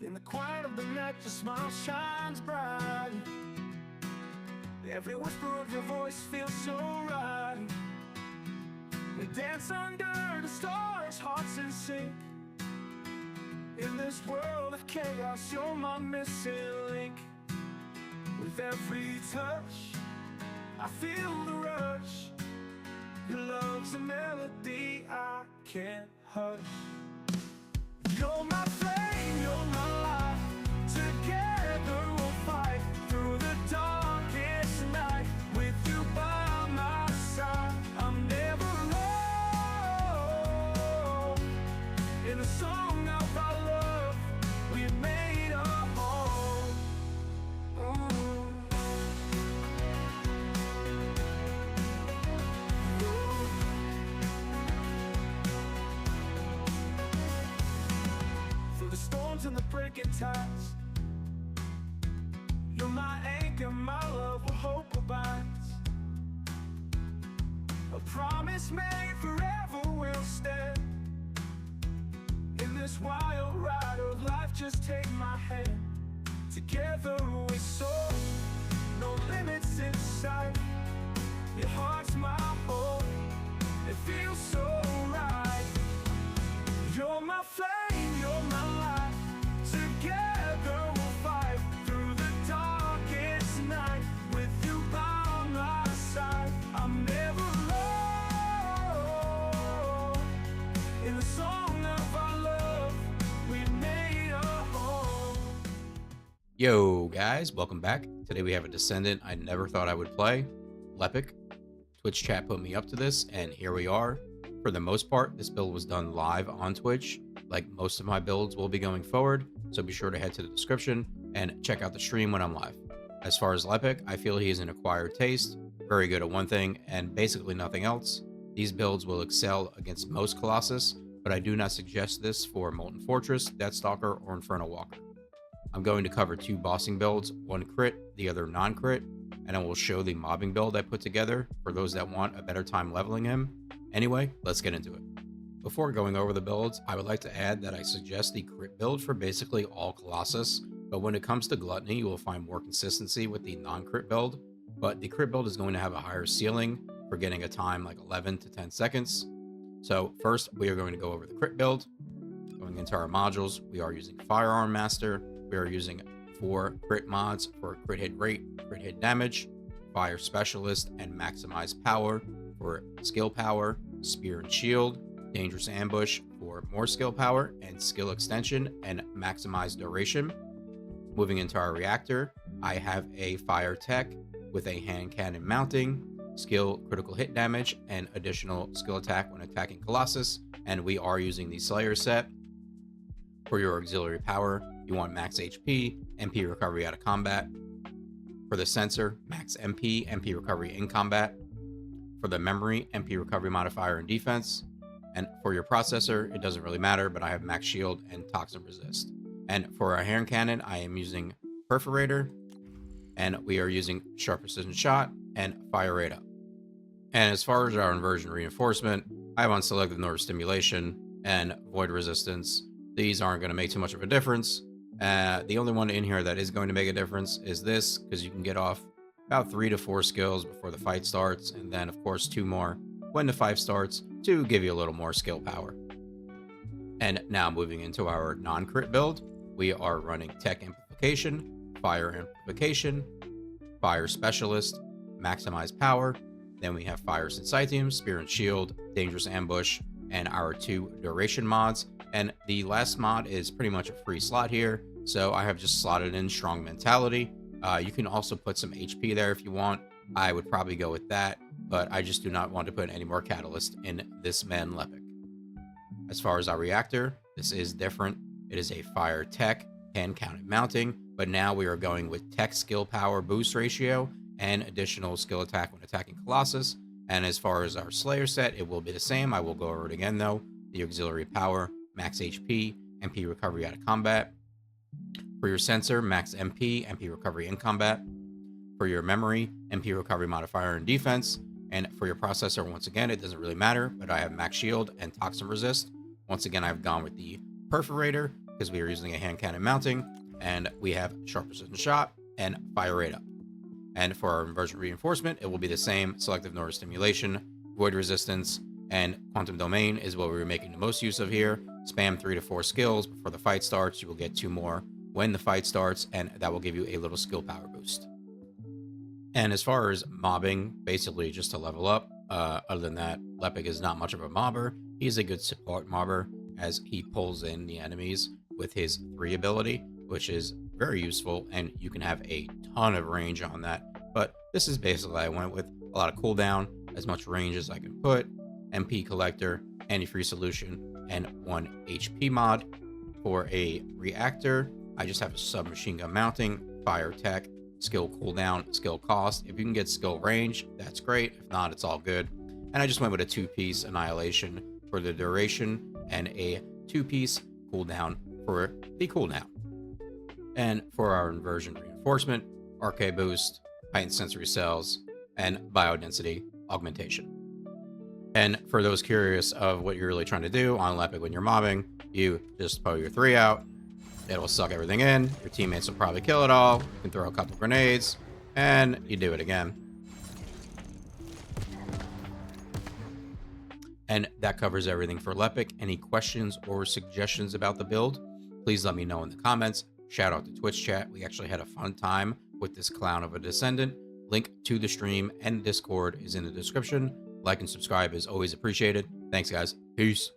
In the quiet of the night, your smile shines bright. Every whisper of your voice feels so right. We dance under the stars, hearts in sync. In this world of chaos, you're my missing link. With every touch, I feel the rush. Your love's a melody I can't hush. You're my flame, you're my light. Together we'll fight through the darkest night. With you by my side, I'm never alone. In the song of our love, we made a home. Through the storms and the breaking tides, you're my anchor, my love where hope abides. A promise made forever will stand. In this wild ride of life, just take my hand. Together we soar, no limits in sight. Your heart's my home, it feels so right. You're my flame, you're my light. Together we'll fight through the darkest night. With you by my side, I'm never alone. In the song of our love, we made a home. Yo guys, welcome back. Today we have a Descendant I never thought I would play, Lepic. Twitch chat put me up to this, and here we are. For the most part, this build was done live on Twitch, like most of my builds will be going forward, so be sure to head to the description and check out the stream when I'm live. As far as Lepic, I feel he is an acquired taste, very good at one thing and basically nothing else. These builds will excel against most Colossus, but I do not suggest this for Molten Fortress, Deathstalker, or Infernal Walker. I'm going to cover two bossing builds, one crit, the other non-crit, and I will show the mobbing build I put together for those that want a better time leveling him. Anyway, let's get into it. Before going over the builds, I would like to add that I suggest the crit build for basically all Colossus, but when it comes to Gluttony, you will find more consistency with the non-crit build, but the crit build is going to have a higher ceiling for getting a time like 11 to 10 seconds. So first, we are going to go over the crit build. Going into our modules, we are using Firearm Master. We are using 4 crit mods for crit hit rate, crit hit damage, Fire Specialist, and Maximize Power for skill power, Spear and Shield, Dangerous Ambush for more skill power and skill extension and maximize duration. Moving into our reactor, I have a fire tech with a hand cannon mounting, skill critical hit damage, and additional skill attack when attacking Colossus, and we are using the Slayer set. For your auxiliary power, you want max HP, MP recovery out of combat. For the sensor, max MP, MP recovery in combat. For the memory, MP recovery modifier and defense. And for your processor, it doesn't really matter, but I have max shield and toxin resist. And for our hand cannon, I am using perforator, and we are using sharp precision shot and fire rate up. And as far as our inversion reinforcement, I have on selective nerve stimulation and void resistance. These aren't going to make too much of a difference. The only one in here that is going to make a difference is this, because you can get off about 3 to 4 skills before the fight starts, and then of course 2 more when the fight starts to give you a little more skill power. And now moving into our non-crit build, we are running Tech Amplification, Fire Amplification, Fire Specialist, Maximize Power, then we have Fire Syncytium, Spear and Shield, Dangerous Ambush, and our 2 duration mods. And the last mod is pretty much a free slot here, so I have just slotted in Strong Mentality. You can also put some HP there if you want. I would probably go with that, but I just do not want to put any more Catalyst in this man Lepic. As far as our reactor, this is different. It is a Fire Tech hand counted mounting, but now we are going with Tech skill power boost ratio and additional skill attack when attacking Colossus. And as far as our Slayer set, it will be the same. I will go over it again though. The auxiliary power, max HP, MP recovery out of combat. For your sensor, max MP, MP recovery in combat. For your memory, MP recovery modifier and defense. And for your processor, once again, it doesn't really matter, but I have max shield and toxin resist. Once again, I've gone with the perforator because we are using a hand cannon mounting, and we have sharp precision shot and fire rate up. And for our Inversion Reinforcement, it will be the same: selective neurostimulation, void resistance, and quantum domain is what we're making the most use of here. Spam 3 to 4 skills before the fight starts. You will get 2 more when the fight starts, and that will give you a little skill power boost. And as far as mobbing, basically just to level up, other than that, Lepic is not much of a mobber. He's a good support mobber, as he pulls in the enemies with his 3 ability, which is very useful, and you can have a ton of range on that. But this is basically, I went with a lot of cooldown, as much range as I can put, MP collector, anti-freeze solution, and 1 HP mod. For a reactor, I just have a submachine gun mounting, fire tech, skill cooldown, skill cost. If you can get skill range, that's great. If not, it's all good. And I just went with a 2-piece annihilation for the duration and a 2-piece cooldown for the cooldown. And for our Inversion Reinforcement, arcade boost, heightened sensory cells, and biodensity augmentation. And for those curious of what you're really trying to do on Lepic when you're mobbing, you just pull your 3 out. It'll suck everything in. Your teammates will probably kill it all. You can throw a couple grenades, and you do it again. And that covers everything for Lepic. Any questions or suggestions about the build, please let me know in the comments. Shout out to Twitch chat. We actually had a fun time with this clown of a Descendant. Link to the stream and Discord is in the description. Like and subscribe is always appreciated. Thanks, guys. Peace.